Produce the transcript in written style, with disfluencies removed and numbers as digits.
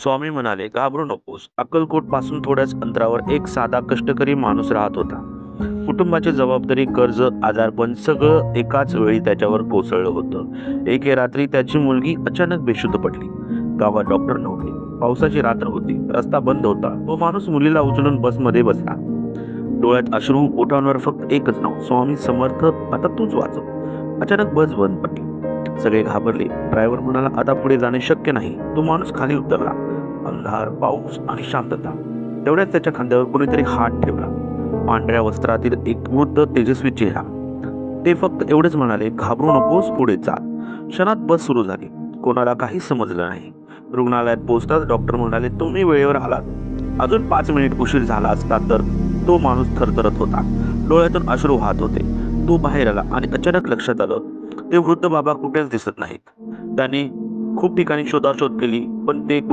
स्वामी म्हणाले, घाबरू नकोस. अक्कलकोट पासून थोड्याच अंतरावर एक साधा कष्टकरी माणूस राहत होता. कुटुंबाची जबाबदारी, कर्ज, आजारपण सगळं एकाच वेळी त्याच्यावर कोसळलं होतं. एके रात्री त्याची मुलगी अचानक बेशुद्ध पडली. गावात डॉक्टर नव्हते. पावसाची रात्र होती. रस्ता बंद होता. तो माणूस मुलीला उचलून बसमध्ये बसला. डोळ्यात अश्रू, ओठांवर फक्त एकच नाव, स्वामी समर्थ, आता तूच वाचव. अचानक बस बंद पडली. सगळे घाबरले. ड्रायव्हर म्हणाला, आता पुढे जाणे शक्य नाही. तो माणूस खाली उतरला. अंधार, पाऊस आणि शांतता. तेवढ्यात त्याच्या खांद्यावर कोणीतरी हात ठेवला. पांढऱ्या वस्त्रातील एक वृद्ध तेजस्वी चेहरा. ते फक्त एवढेच म्हणाले, घाबरू नकोस, पुढे चाल. क्षणात बस सुरू झाली. कोणाला काही समजलं नाही. रुग्णालयात पोहोचताच डॉक्टर म्हणाले, तुम्ही वेळेवर आलात. अजून 5 मिनिट उशीर झाला असता तर. तो माणूस थरथरत होता. डोळ्यातून अश्रू वाहत होते. तो बाहेर आला आणि अचानक लक्षात आलं, ते वृद्ध बाबा कुठेच दिसत नाहीत. त्यांनी खूप ठिकाणी शोधाशोध केली, पण ते